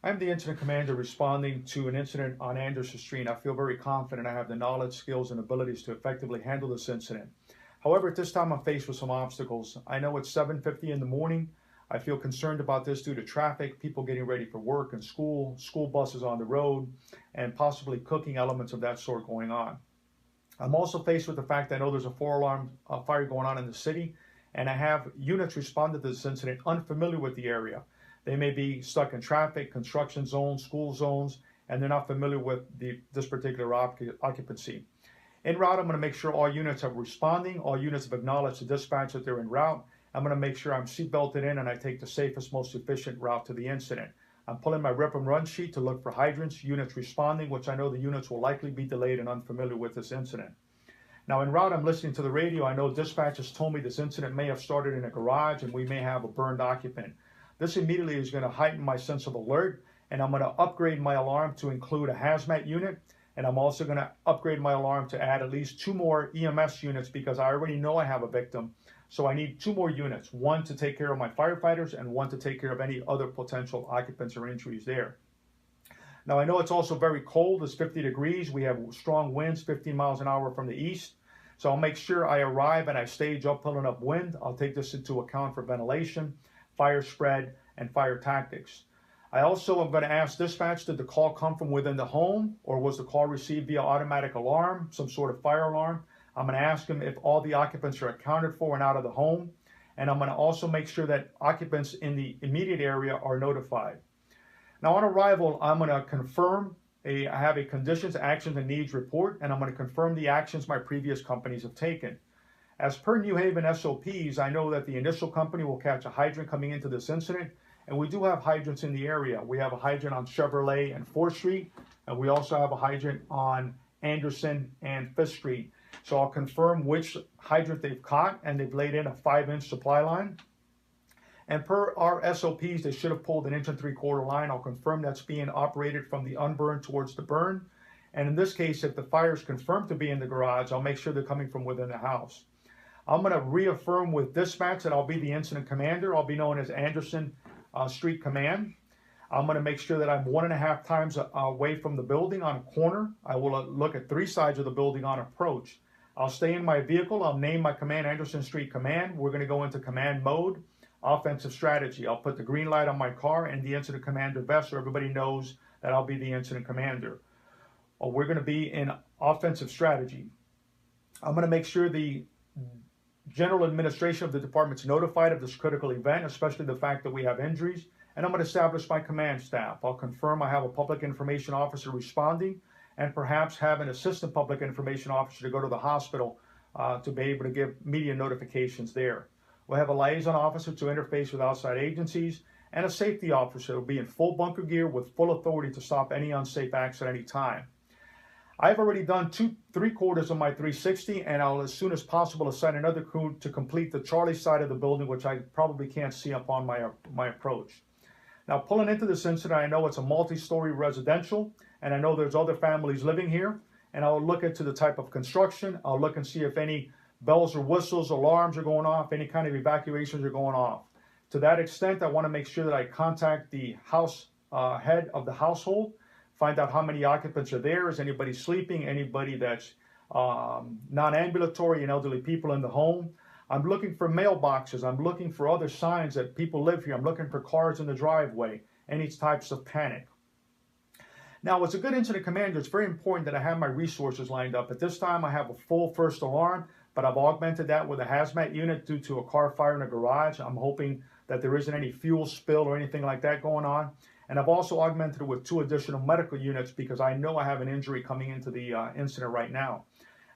I'm the incident commander responding to an incident on Anderson Street. I feel very confident I have the knowledge, skills, and abilities to effectively handle this incident. However, at this time I'm faced with some obstacles. I know it's 7:50 in the morning. I feel concerned about this due to traffic, people getting ready for work and school buses on the road, and possibly cooking elements of that sort going on. I'm also faced with the fact that I know there's a four-alarm fire going on in the city, and I have units responded to this incident unfamiliar with the area. They may be stuck in traffic, construction zones, school zones, and they're not familiar with this particular occupancy. En route, I'm going to make sure all units are responding, all units have acknowledged the dispatch that they're en route. I'm going to make sure I'm seat belted in and I take the safest, most efficient route to the incident. I'm pulling my rip and run sheet to look for hydrants, units responding, which I know the units will likely be delayed and unfamiliar with this incident. Now, en route, I'm listening to the radio. I know dispatch has told me this incident may have started in a garage and we may have a burned occupant. This immediately is going to heighten my sense of alert, and I'm going to upgrade my alarm to include a hazmat unit, and I'm also going to upgrade my alarm to add at least 2 more EMS units because I already know I have a victim. So I need 2 more units, one to take care of my firefighters and one to take care of any other potential occupants or injuries there. Now, I know it's also very cold. It's 50 degrees. We have strong winds, 15 miles an hour from the east. So I'll make sure I arrive and I stage uphill and upwind. I'll take this into account for ventilation, fire spread, and fire tactics. I also am going to ask dispatch, did the call come from within the home, or was the call received via automatic alarm, some sort of fire alarm? I'm going to ask them if all the occupants are accounted for and out of the home. And I'm going to also make sure that occupants in the immediate area are notified. Now, on arrival, I'm going to confirm I have a conditions, actions, and needs report, and I'm going to confirm the actions my previous companies have taken. As per New Haven SOPs, I know that the initial company will catch a hydrant coming into this incident, and we do have hydrants in the area. We have a hydrant on Chevrolet and 4th Street, and we also have a hydrant on Anderson and 5th Street. So I'll confirm which hydrant they've caught, and they've laid in a 5-inch supply line. And per our SOPs, they should have pulled an 1 3/4 line. I'll confirm that's being operated from the unburned towards the burn. And in this case, if the fire is confirmed to be in the garage, I'll make sure they're coming from within the house. I'm going to reaffirm with dispatch that I'll be the incident commander. I'll be known as Anderson Street Command. I'm going to make sure that I'm 1.5 times away from the building on a corner. I will look at 3 sides of the building on approach. I'll stay in my vehicle. I'll name my command Anderson Street Command. We're going to go into command mode, offensive strategy. I'll put the green light on my car and the incident commander vest so everybody knows that I'll be the incident commander. We're going to be in offensive strategy. I'm going to make sure the general administration of the department's notified of this critical event, especially the fact that we have injuries, and I'm going to establish my command staff. I'll confirm I have a public information officer responding, and perhaps have an assistant public information officer to go to the hospital to be able to give media notifications there. We'll have a liaison officer to interface with outside agencies, and a safety officer will be in full bunker gear with full authority to stop any unsafe acts at any time. I've already done 3/4 of my 360, and I'll, as soon as possible, assign another crew to complete the Charlie side of the building, which I probably can't see upon my approach. Now, pulling into this incident, I know it's a multi-story residential, and I know there's other families living here, and I'll look into the type of construction. I'll look and see if any bells or whistles, alarms are going off, any kind of evacuations are going off. To that extent, I want to make sure that I contact the house head of the household, find out how many occupants are there. Is anybody sleeping? Anybody that's non-ambulatory and elderly people in the home? I'm looking for mailboxes. I'm looking for other signs that people live here. I'm looking for cars in the driveway, any types of panic. Now, as a good incident commander, it's very important that I have my resources lined up. At this time, I have a full first alarm, but I've augmented that with a hazmat unit due to a car fire in a garage. I'm hoping that there isn't any fuel spill or anything like that going on. And I've also augmented it with 2 additional medical units because I know I have an injury coming into the incident right now.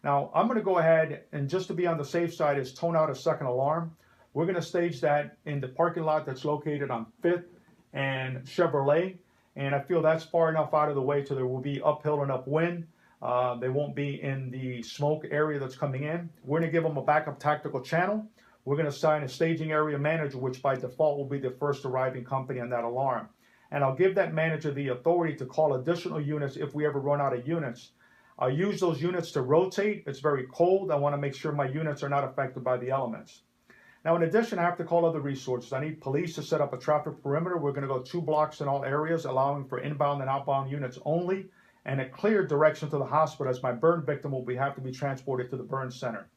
Now, I'm going to go ahead and, just to be on the safe side, is tone out a second alarm. We're going to stage that in the parking lot that's located on 5th and Chevrolet. And I feel that's far enough out of the way so there will be uphill and upwind. They won't be in the smoke area that's coming in. We're going to give them a backup tactical channel. We're going to assign a staging area manager, which by default will be the first arriving company on that alarm. And I'll give that manager the authority to call additional units if we ever run out of units. I'll use those units to rotate. It's very cold. I want to make sure my units are not affected by the elements. Now, in addition, I have to call other resources. I need police to set up a traffic perimeter. We're going to go 2 blocks in all areas, allowing for inbound and outbound units only, and a clear direction to the hospital as my burn victim will have to be transported to the burn center.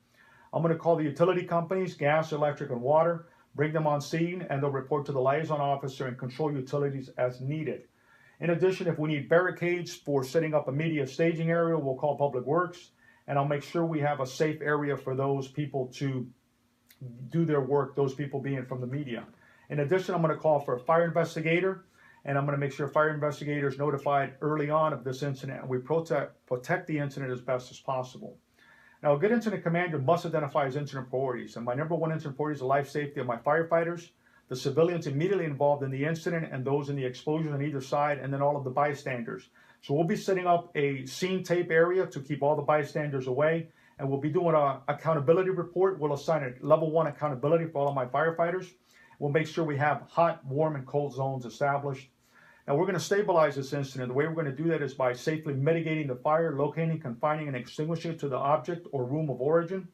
I'm going to call the utility companies, gas, electric, and water, bring them on scene, and they'll report to the liaison officer and control utilities as needed. In addition, if we need barricades for setting up a media staging area, we'll call Public Works, and I'll make sure we have a safe area for those people to do their work, those people being from the media. In addition, I'm going to call for a fire investigator, and I'm going to make sure fire investigators notified early on of this incident, and we protect the incident as best as possible. Now, a good incident commander must identify his incident priorities, and my number one incident priority is the life safety of my firefighters, the civilians immediately involved in the incident, and those in the explosion on either side, and then all of the bystanders. So we'll be setting up a scene tape area to keep all the bystanders away, and we'll be doing an accountability report. We'll assign a level 1 accountability for all of my firefighters. We'll make sure we have hot, warm, and cold zones established. Now, we're going to stabilize this incident. The way we're going to do that is by safely mitigating the fire, locating, confining, and extinguishing it to the object or room of origin.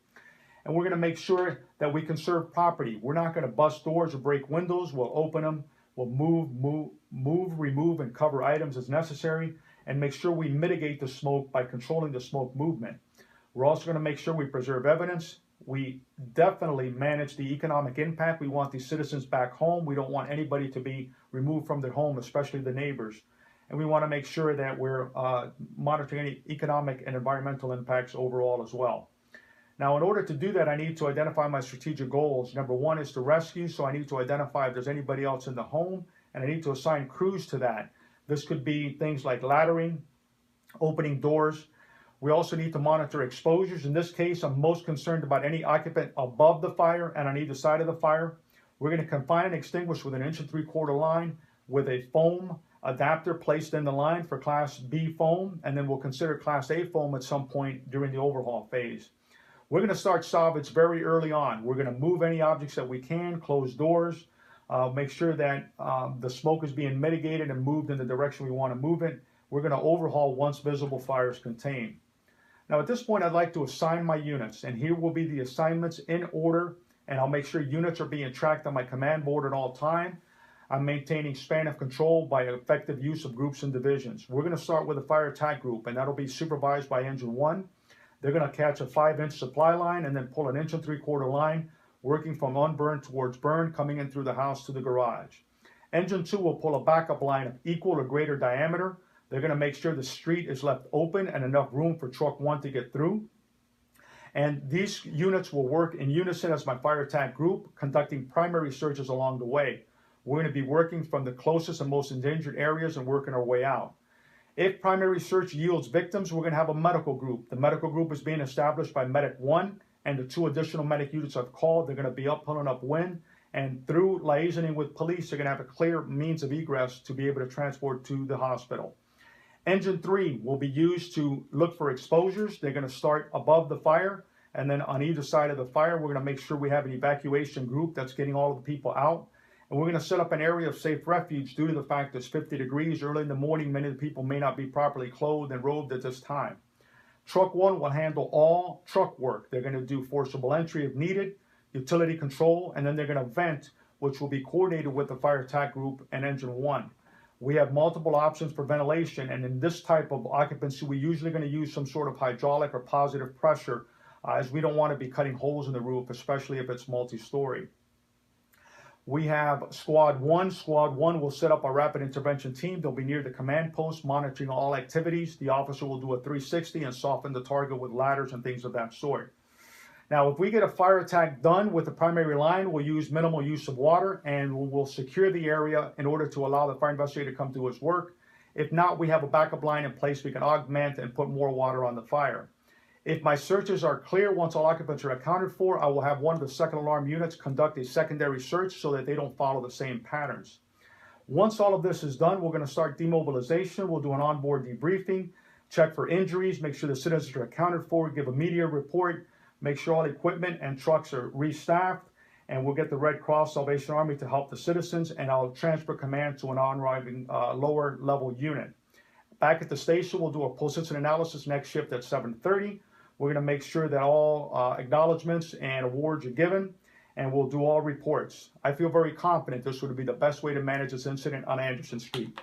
And we're going to make sure that we conserve property. We're not going to bust doors or break windows. We'll open them. We'll move, remove, and cover items as necessary, and make sure we mitigate the smoke by controlling the smoke movement. We're also going to make sure we preserve evidence. We definitely manage the economic impact. We want these citizens back home. We don't want anybody to be removed from their home, especially the neighbors. And we want to make sure that we're monitoring any economic and environmental impacts overall as well. Now, in order to do that, I need to identify my strategic goals. Number 1 is to rescue, so I need to identify if there's anybody else in the home, and I need to assign crews to that. This could be things like laddering, opening doors. We also need to monitor exposures. In this case, I'm most concerned about any occupant above the fire and on either side of the fire. We're going to confine and extinguish with an 1 3/4 line with a foam adapter placed in the line for Class B foam, and then we'll consider Class A foam at some point during the overhaul phase. We're going to start salvage very early on. We're going to move any objects that we can, close doors, make sure that the smoke is being mitigated and moved in the direction we want to move it. We're going to overhaul once visible fire is contained. Now, at this point, I'd like to assign my units, and here will be the assignments in order, and I'll make sure units are being tracked on my command board at all time. I'm maintaining span of control by effective use of groups and divisions. We're going to start with a fire attack group, and that'll be supervised by Engine 1. They're going to catch a 5-inch supply line and then pull an 1 3/4 line, working from unburned towards burn, coming in through the house to the garage. Engine 2 will pull a backup line of equal or greater diameter. They're going to make sure the street is left open and enough room for truck 1 to get through. And these units will work in unison as my fire attack group, conducting primary searches along the way. We're going to be working from the closest and most endangered areas and working our way out. If primary search yields victims, we're going to have a medical group. The medical group is being established by Medic 1, and the 2 additional medic units I've called. They're going to be up pulling up wind, and through liaisoning with police, they're going to have a clear means of egress to be able to transport to the hospital. Engine 3 will be used to look for exposures. They're going to start above the fire, and then on either side of the fire, we're going to make sure we have an evacuation group that's getting all of the people out. And we're going to set up an area of safe refuge due to the fact that it's 50 degrees early in the morning. Many of the people may not be properly clothed and robed at this time. Truck 1 will handle all truck work. They're going to do forcible entry if needed, utility control, and then they're going to vent, which will be coordinated with the fire attack group and Engine 1. We have multiple options for ventilation, and in this type of occupancy, we're usually going to use some sort of hydraulic or positive pressure, as we don't want to be cutting holes in the roof, especially if it's multi-story. We have Squad 1. Squad 1 will set up a rapid intervention team. They'll be near the command post, monitoring all activities. The officer will do a 360 and soften the target with ladders and things of that sort. Now, if we get a fire attack done with the primary line, we'll use minimal use of water, and we'll secure the area in order to allow the fire investigator to come do his work. If not, we have a backup line in place. We can augment and put more water on the fire. If my searches are clear, once all occupants are accounted for, I will have one of the second alarm units conduct a secondary search so that they don't follow the same patterns. Once all of this is done, we're going to start demobilization. We'll do an onboard debriefing, check for injuries, make sure the citizens are accounted for, give a media report, make sure all equipment and trucks are restaffed, and we'll get the Red Cross Salvation Army to help the citizens, and I'll transfer command to an on-arriving lower level unit. Back at the station, we'll do a post-incident analysis next shift at 7:30. We're going to make sure that all acknowledgments and awards are given, and will do all reports. I feel very confident this would be the best way to manage this incident on Anderson Street.